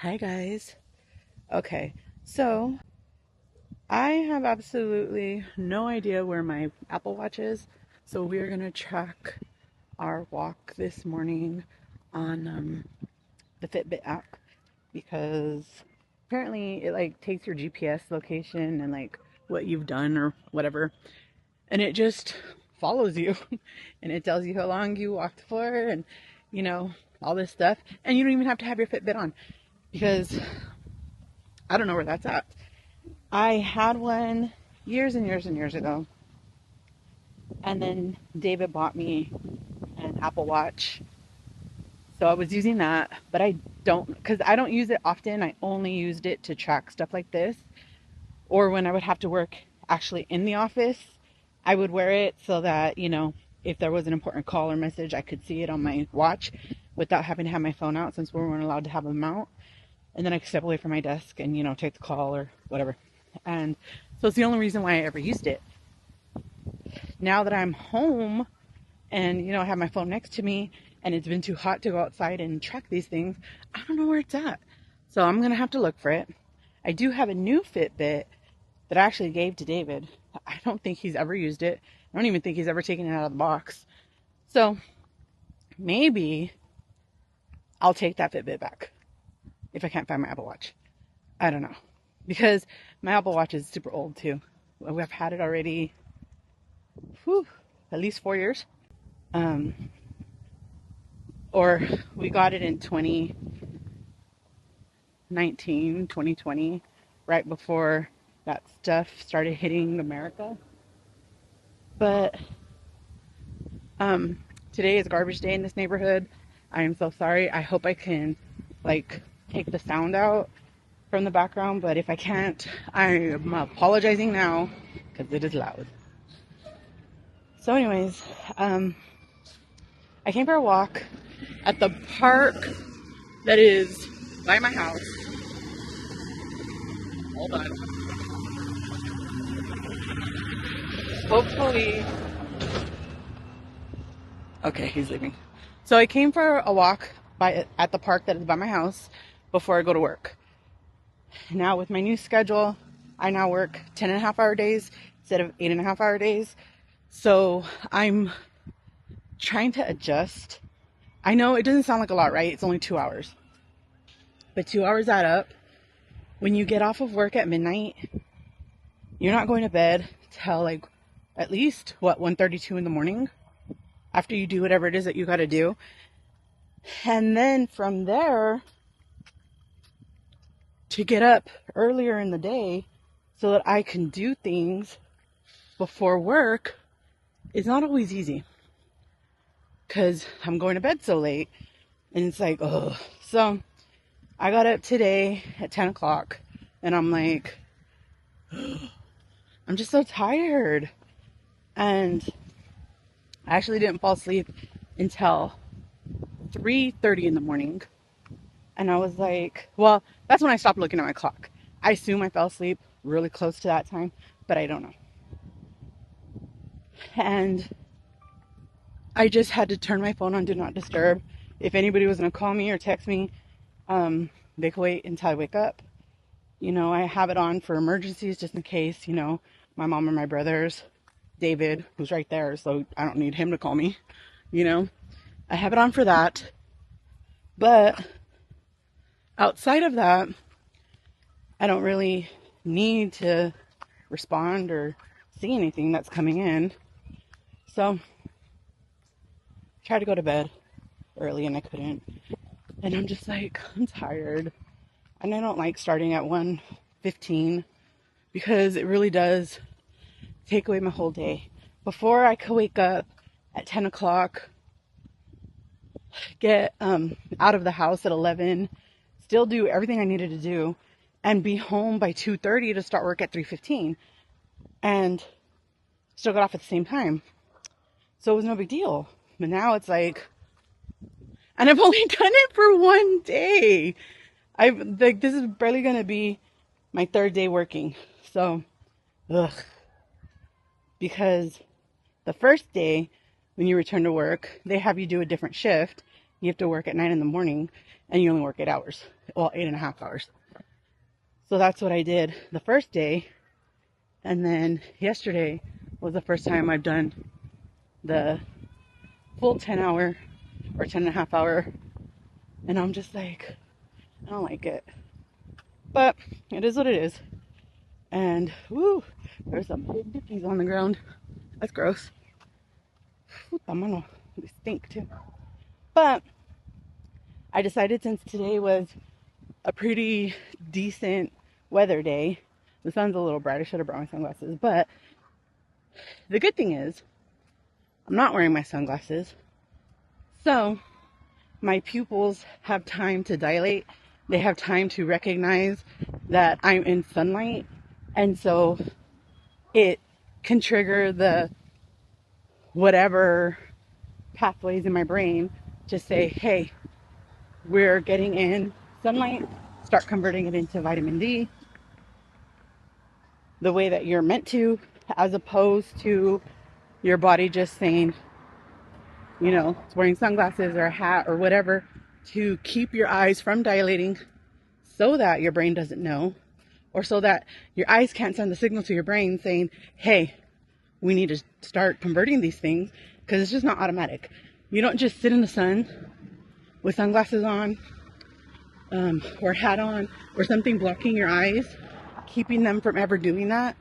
Hi guys. Okay, so I have absolutely no idea where my Apple Watch is, so we're gonna track our walk this morning on the Fitbit app because apparently it like takes your GPS location and like what you've done or whatever, and it just follows you and it tells you how long you walked for and you know all this stuff, and you don't even have to have your Fitbit on because I don't know where that's at. I had one years and years and years ago, and then David bought me an Apple Watch. So I was using that, but because I don't use it often. I only used it to track stuff like this, or when I would have to work actually in the office, I would wear it so that, if there was an important call or message, I could see it on my watch without having to have my phone out since we weren't allowed to have them out. And then I could step away from my desk and, take the call or whatever. And so it's the only reason why I ever used it. Now that I'm home and, I have my phone next to me and it's been too hot to go outside and track these things, I don't know where it's at. So I'm going to have to look for it. I do have a new Fitbit that I actually gave to David. I don't think he's ever used it. I don't even think he's ever taken it out of the box. So maybe I'll take that Fitbit back if I can't find my Apple Watch. I don't know. Because my Apple Watch is super old too. We've had it already, at least 4 years. Or we got it in 2019, 2020, right before that stuff started hitting America. But today is garbage day in this neighborhood. I am so sorry. I hope I can take the sound out from the background, but if I can't, I'm apologizing now because it is loud. So anyways, I came for a walk at the park that is by my house. Hold on. Hopefully. Okay, he's leaving. So I came for a walk at the park that is by my house before I go to work. Now with my new schedule, I now work 10.5-hour days instead of 8.5-hour days. So I'm trying to adjust. I know it doesn't sound like a lot, right? It's only 2 hours. But 2 hours add up. When you get off of work at midnight, you're not going to bed till at least 1:32 in the morning after you do whatever it is that you got to do. And then from there, to get up earlier in the day so that I can do things before work is not always easy because I'm going to bed so late and it's like, oh. So I got up today at 10 o'clock and I'm like, I'm just so tired. And I actually didn't fall asleep until 3:30 in the morning. And I was like, well, that's when I stopped looking at my clock. I assume I fell asleep really close to that time, but I don't know. And I just had to turn my phone on Do Not Disturb. If anybody was going to call me or text me, they could wait until I wake up. I have it on for emergencies just in case, my mom or my brothers, David, who's right there, so I don't need him to call me. I have it on for that. But outside of that, I don't really need to respond or see anything that's coming in. So I tried to go to bed early and I couldn't. And I'm just like, I'm tired. And I don't like starting at 1:15 because it really does take away my whole day. Before I could wake up at 10 o'clock, get out of the house at 11, still do everything I needed to do, and be home by 2:30 to start work at 3:15, and still got off at the same time. So it was no big deal. But now it's like, and I've only done it for one day. This is barely gonna be my third day working. So, because the first day when you return to work, they have you do a different shift, you have to work at 9 in the morning and you only work 8 hours. Well, 8.5 hours. So that's what I did the first day. And then yesterday was the first time I've done the full 10-hour or 10.5 hour. And I'm just like, I don't like it. But it is what it is. And woo, there's some big dippies on the ground. That's gross. They stink too. But I decided, since today was a pretty decent weather day, the sun's a little bright. I should have brought my sunglasses. But the good thing is, I'm not wearing my sunglasses. So my pupils have time to dilate. They have time to recognize that I'm in sunlight. And so it can trigger the whatever pathways in my brain to say, hey, we're getting in sunlight, start converting it into vitamin D the way that you're meant to, as opposed to your body just saying, you know, it's wearing sunglasses or a hat or whatever to keep your eyes from dilating so that your brain doesn't know, or so that your eyes can't send the signal to your brain saying, hey, we need to start converting these things, because it's just not automatic. You don't just sit in the sun with sunglasses on, or a hat on, or something blocking your eyes, keeping them from ever doing that,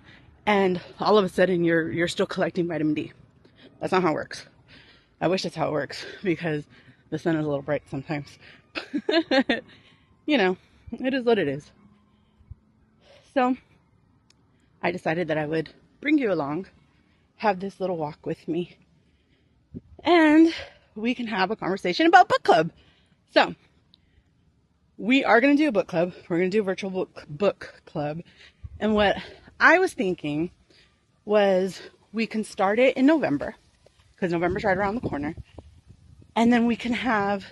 and all of a sudden you're still collecting vitamin D. That's not how it works. I wish that's how it works, because the sun is a little bright sometimes. You know, it is what it is. So I decided that I would bring you along, have this little walk with me, and we can have a conversation about book club. So we are going to do a book club. We're going to do a virtual book club. And what I was thinking was, we can start it in November, because November's right around the corner. And then we can have,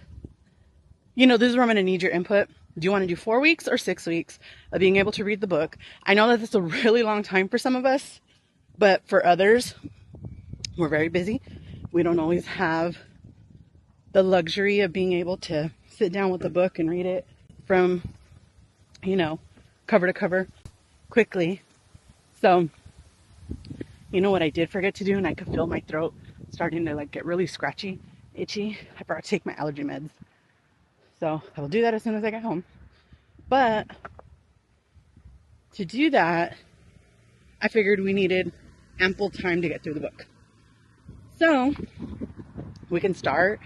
you know, this is where I'm going to need your input. Do you want to do 4 weeks or 6 weeks of being able to read the book? I know that that's a really long time for some of us, but for others, we're very busy. We don't always have the luxury of being able to sit down with the book and read it from, you know, cover to cover quickly. So, you know what I did forget to do, and I could feel my throat starting to like get really scratchy, itchy? I forgot to take my allergy meds. So I will do that as soon as I get home. But to do that, I figured we needed ample time to get through the book. So we can start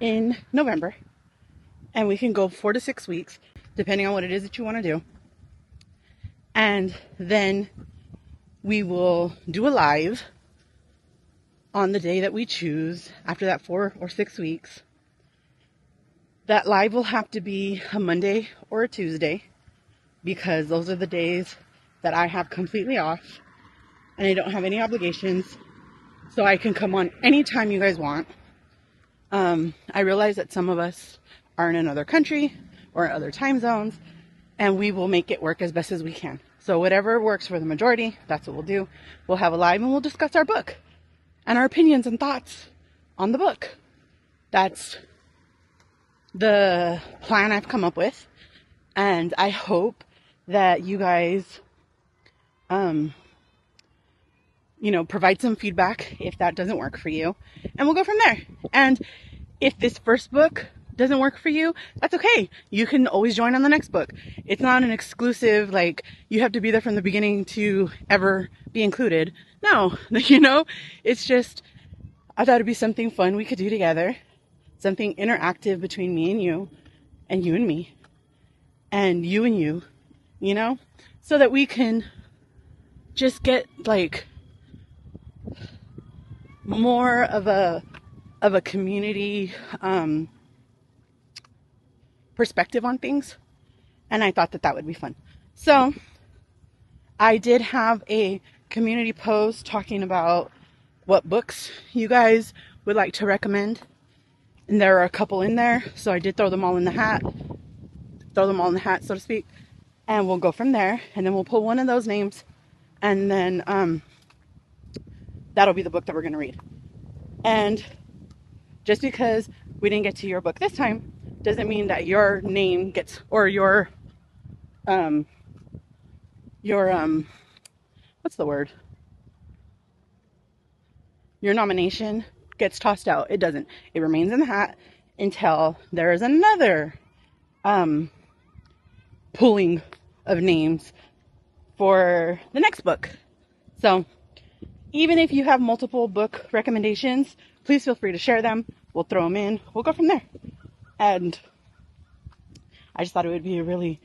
in November, and we can go 4 to 6 weeks, depending on what it is that you want to do. And then we will do a live on the day that we choose after that 4 or 6 weeks. That live will have to be a Monday or a Tuesday, because those are the days that I have completely off and I don't have any obligations. So I can come on anytime you guys want. I realize that some of us are in another country or other time zones, and we will make it work as best as we can. So whatever works for the majority, that's what we'll do. We'll have a live and we'll discuss our book and our opinions and thoughts on the book. That's the plan I've come up with, and I hope that you guys, you know, provide some feedback if that doesn't work for you, and we'll go from there. And if this first book doesn't work for you, that's okay. You can always join on the next book. It's not an exclusive, like, you have to be there from the beginning to ever be included. No, you know, it's just, I thought it'd be something fun we could do together. Something interactive between me and you me, and you, you know, so that we can just get like more of a community perspective on things. And I thought that that would be fun. So I did have a community post talking about what books you guys would like to recommend. And there are a couple in there, so I did throw them all in the hat, so to speak, and we'll go from there. And then we'll pull one of those names, and then that'll be the book that we're going to read. And just because we didn't get to your book this time doesn't mean that your name gets, or um your what's the word, your nomination gets tossed out. It doesn't. It remains in the hat until there is another pooling of names for the next book. So even if you have multiple book recommendations, please feel free to share them. We'll throw them in. We'll go from there. And I just thought it would be a really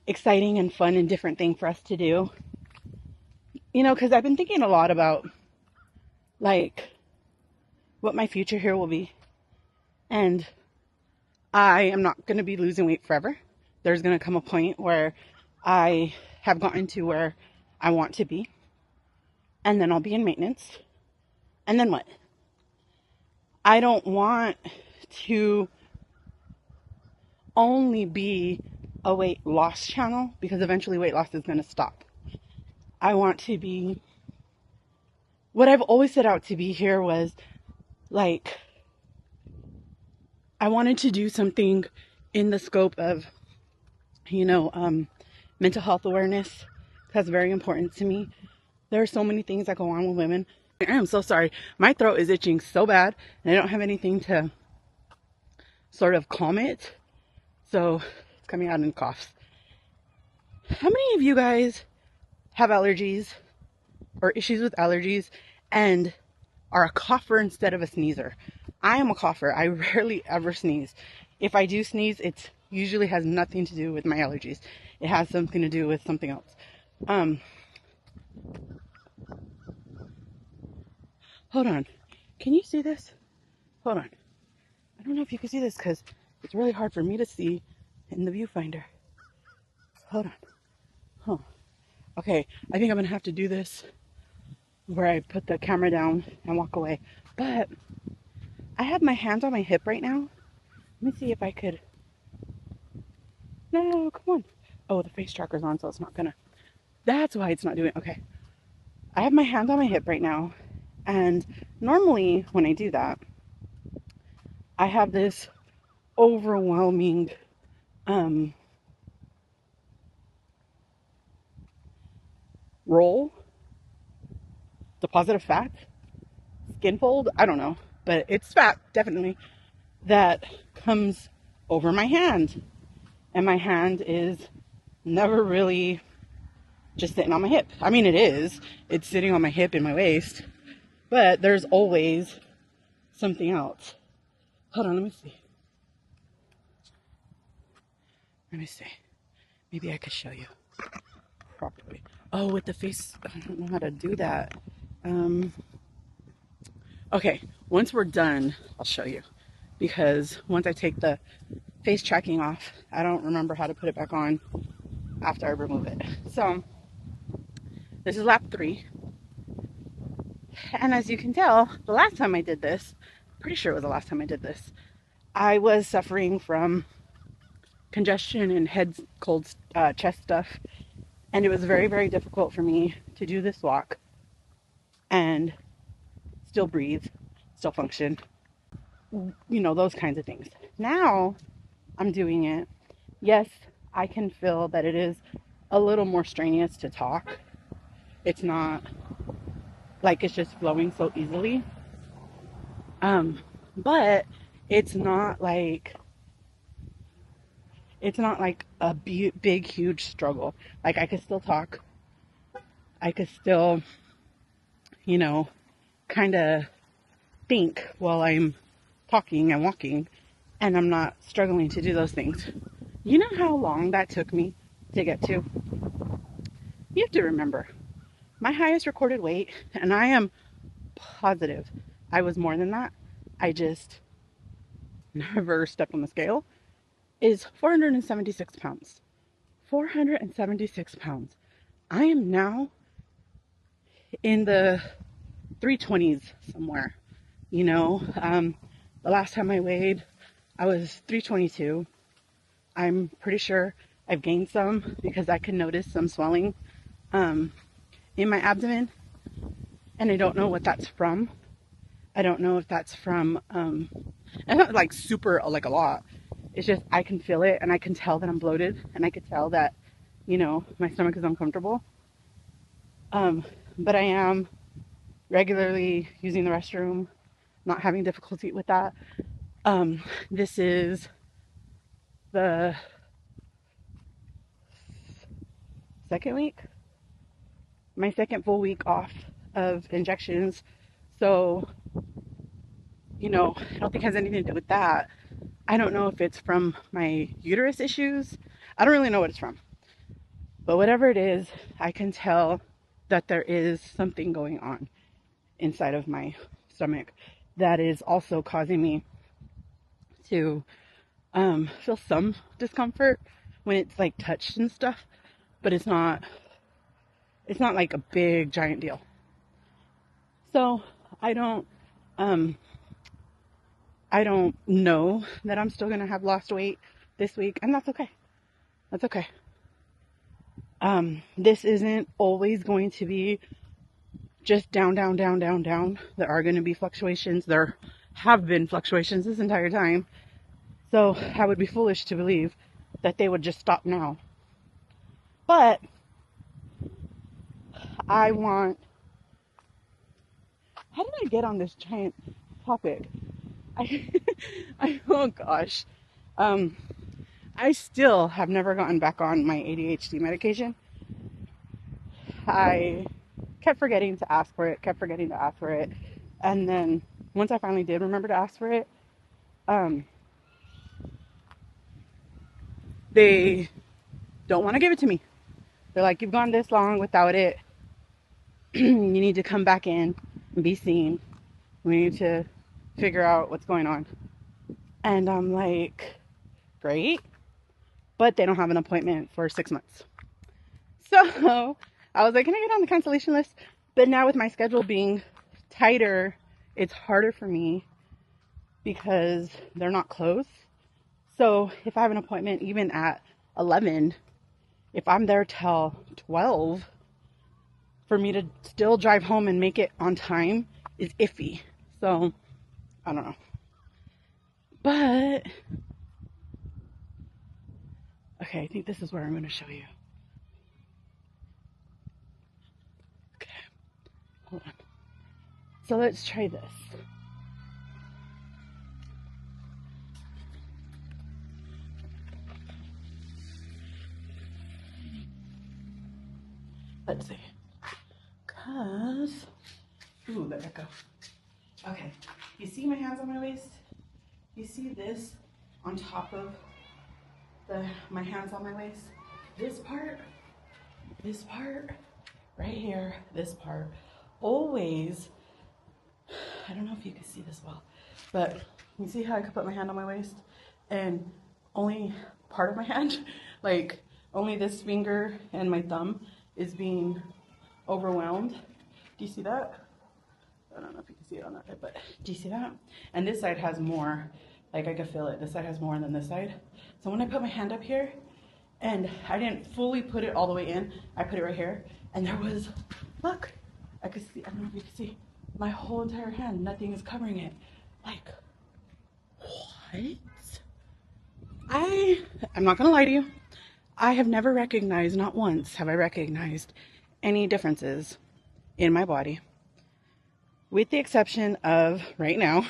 exciting and fun and different thing for us to do. You know, because I've been thinking a lot about, like, what my future here will be. And I am not going to be losing weight forever. There's going to come a point where I have gotten to where I want to be. And then I'll be in maintenance. And then what? I don't want to only be a weight loss channel, because eventually weight loss is going to stop. I want to be, what I've always set out to be here was, like, I wanted to do something in the scope of, you know, mental health awareness. That's very important to me. There are so many things that go on with women. I am so sorry. My throat is itching so bad, and I don't have anything to sort of calm it. So it's coming out in coughs. How many of you guys have allergies or issues with allergies and are a cougher instead of a sneezer? I am a cougher. I rarely ever sneeze. If I do sneeze, it usually has nothing to do with my allergies. It has something to do with something else. Hold on. Can you see this? Hold on. I don't know if you can see this because it's really hard for me to see in the viewfinder. Hold on. Huh. Okay, I think I'm gonna have to do this where I put the camera down and walk away. But I have my hands on my hip right now. Let me see if I could. No, come on. Oh, the face tracker's on, so it's not gonna. That's why it's not doing it. Okay. I have my hands on my hip right now. And normally when I do that, I have this overwhelming roll, deposit of fat, skin fold, I don't know, but it's fat, definitely, that comes over my hand. And my hand is never really just sitting on my hip. I mean, it is. It's sitting on my hip and my waist. But there's always something else. Hold on, let me see. Let me see. Maybe I could show you properly. Oh, with the face, I don't know how to do that. Okay, once we're done, I'll show you. Because once I take the face tracking off, I don't remember how to put it back on after I remove it. So, this is lap 3. And as you can tell, the last time I did this, pretty sure it was the last time I did this, I was suffering from congestion and head cold, chest stuff. And it was very, very difficult for me to do this walk and still breathe, still function, you know, those kinds of things. Now I'm doing it. Yes, I can feel that it is a little more strenuous to talk. It's not like it's just flowing so easily. But it's not like a big, huge struggle. Like, I could still talk. I could still, you know, kind of think while I'm talking and walking, and I'm not struggling to do those things. You know how long that took me to get to? You have to remember, my highest recorded weight, and I am positive I was more than that, I just never stepped on the scale, is 476 pounds. 476 pounds. I am now in the 320s somewhere. You know, the last time I weighed, I was 322. I'm pretty sure I've gained some because I can notice some swelling in my abdomen, and I don't know what that's from. I don't know if that's from And not like super, like a lot. It's just I can feel it and I can tell that I'm bloated and I can tell that, you know, my stomach is uncomfortable. But I am regularly using the restroom, not having difficulty with that. This is the second week, my second full week off of injections. So, you know, I don't think it has anything to do with that. I don't know if it's from my uterus issues. I don't really know what it's from. But whatever it is, I can tell that there is something going on inside of my stomach that is also causing me to feel some discomfort when it's like touched and stuff, but it's not like a big giant deal. So I don't know that I'm still gonna have lost weight this week, and that's okay. That's okay. This isn't always going to be just down, down, down, down, down. There are going to be fluctuations. There have been fluctuations this entire time. So I would be foolish to believe that they would just stop now. But I want... How did I get on this giant topic? Oh gosh. I still have never gotten back on my ADHD medication. I kept forgetting to ask for it, and then once I finally did remember to ask for it, they don't want to give it to me. They're like, you've gone this long without it. You need to come back in and be seen. We need to figure out what's going on. And I'm like, great, but they don't have an appointment for 6 months. So I was like, can I get on the cancellation list? But now with my schedule being tighter, it's harder for me because they're not close. So if I have an appointment even at 11, if I'm there till 12, for me to still drive home and make it on time is iffy. So I don't know. But okay, I think this is where I'm going to show you. Okay, hold on. So let's try this. Let's see. Cause, ooh, the echo. Okay, you see my hands on my waist? You see this on top of my hands on my waist? This part, right here, this part, always, I don't know if you can see this well, but you see how I could put my hand on my waist and only part of my hand, like only this finger and my thumb is being overwhelmed. Do you see that? I don't know if you can see it on that side, but do you see that? And this side has more, like I could feel it. This side has more than this side. So when I put my hand up here, and I didn't fully put it all the way in, I put it right here, and there was, look, I could see, I don't know if you can see, my whole entire hand, nothing is covering it. Like, what? I'm not gonna lie to you. I have never recognized, not once have I recognized any differences in my body, with the exception of right now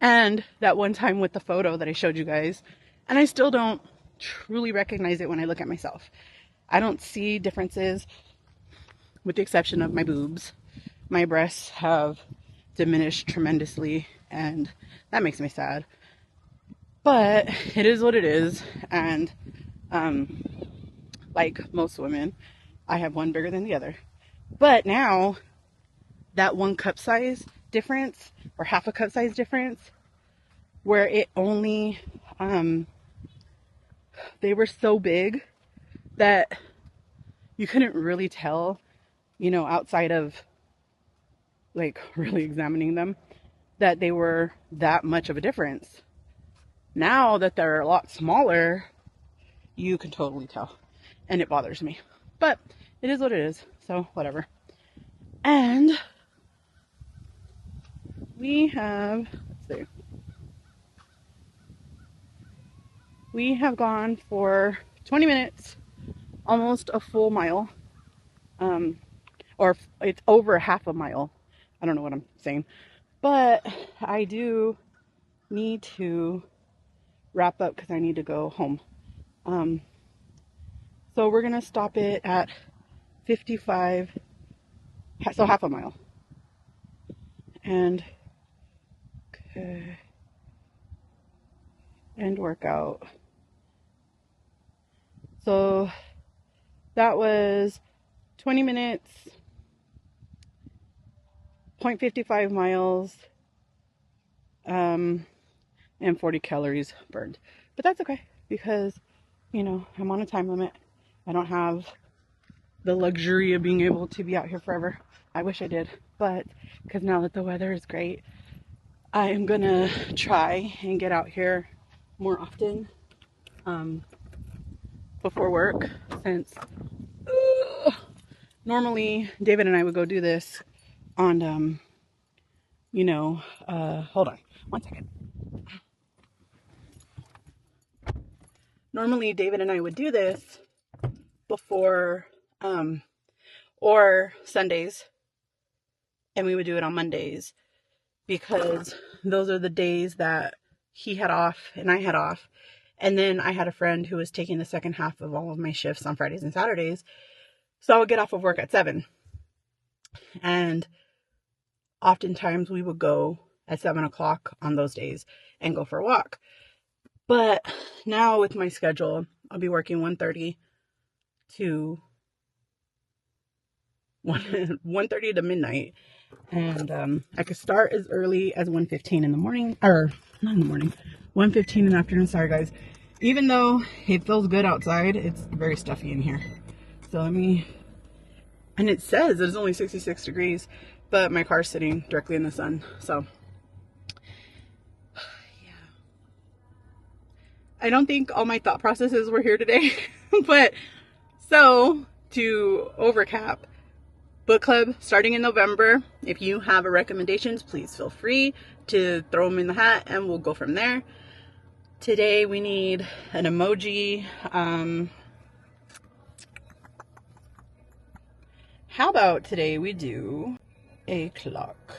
and that one time with the photo that I showed you guys. And I still don't truly recognize it when I look at myself. I don't see differences with the exception of my boobs. My breasts have diminished tremendously and that makes me sad. But it is what it is, and like most women, I have one bigger than the other. But now, that 1 cup size difference, or half a cup size difference, where it only, they were so big that you couldn't really tell, you know, outside of like really examining them, that they were that much of a difference. Now that they're a lot smaller, you can totally tell. And it bothers me. But it is what it is. So whatever. And we have, let's see. We have gone for 20 minutes, almost a full mile, or it's over half a mile. I don't know what I'm saying, but I do need to wrap up because I need to go home. So we're gonna stop it at 55, so half a mile. And okay, end workout. So that was 20 minutes, 0.55 miles, and 40 calories burned. But that's okay because, you know, I'm on a time limit. I don't have the luxury of being able to be out here forever. I wish I did, but because now that the weather is great, I am gonna try and get out here more often before work, since normally David and I would go do this on you know, hold on one second. Normally David and I would do this before or Sundays, and we would do it on Mondays because those are the days that he had off and I had off. And then I had a friend who was taking the second half of all of my shifts on Fridays and Saturdays. So I would get off of work at 7. And oftentimes we would go at 7 o'clock on those days and go for a walk. But now with my schedule, I'll be working 1:30 to 1:30 to midnight. And I could start as early as 1:15 in the morning, or not in the morning, 1:15 in the afternoon. Sorry guys. Even though it feels good outside, it's very stuffy in here. So and it says it's only 66 degrees, but my car's sitting directly in the sun. So yeah, I don't think all my thought processes were here today. But so to overcap, book club starting in November. If you have recommendations, please feel free to throw them in the hat and we'll go from there. Today we need an emoji. How about today we do a clock?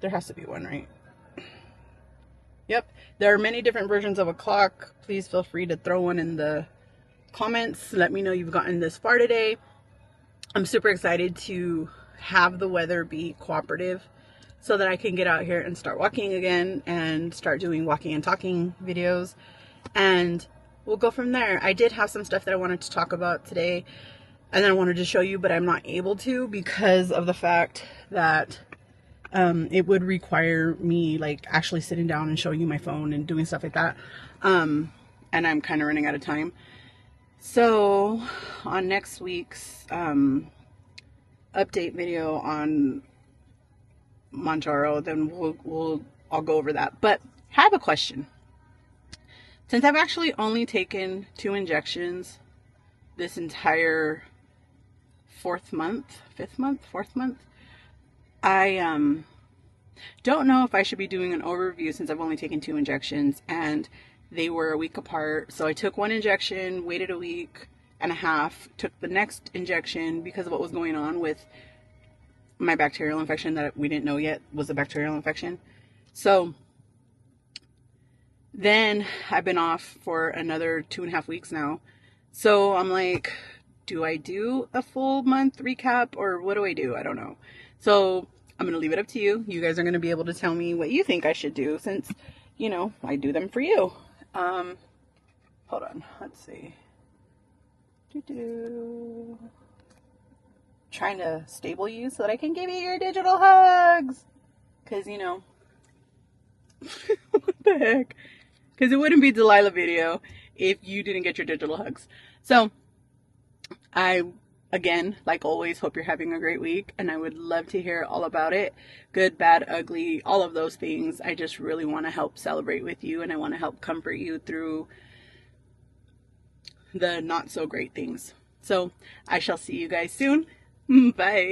There has to be one, right? Yep. There are many different versions of a clock. Please feel free to throw one in the comments. Let me know you've gotten this far today. I'm super excited to have the weather be cooperative so that I can get out here and start walking again and start doing walking and talking videos, and we'll go from there. I did have some stuff that I wanted to talk about today and then I wanted to show you, but I'm not able to because of the fact that it would require me like actually sitting down and showing you my phone and doing stuff like that, and I'm kind of running out of time. So on next week's update video on Mounjaro, then I'll go over that. But I have a question. Since I've actually only taken 2 injections this entire 4th month, I don't know if I should be doing an overview since I've only taken 2 injections and they were a week apart. So I took 1 injection, waited a week and a half, took the next injection because of what was going on with my bacterial infection that we didn't know yet was a bacterial infection. So then I've been off for another 2.5 weeks now. So I'm like, do I do a full month recap or what do I do? I don't know. So I'm going to leave it up to you. You guys are going to be able to tell me what you think I should do since, you know, I do them for you. Hold on. Let's see. Trying to stable you so that I can give you your digital hugs. Because, you know, what the heck? Because it wouldn't be Delilah video if you didn't get your digital hugs. So, I, again, like always, hope you're having a great week. And I would love to hear all about it. Good, bad, ugly, all of those things. I just really want to help celebrate with you. And I want to help comfort you through the not so great things. So, I shall see you guys soon. Bye.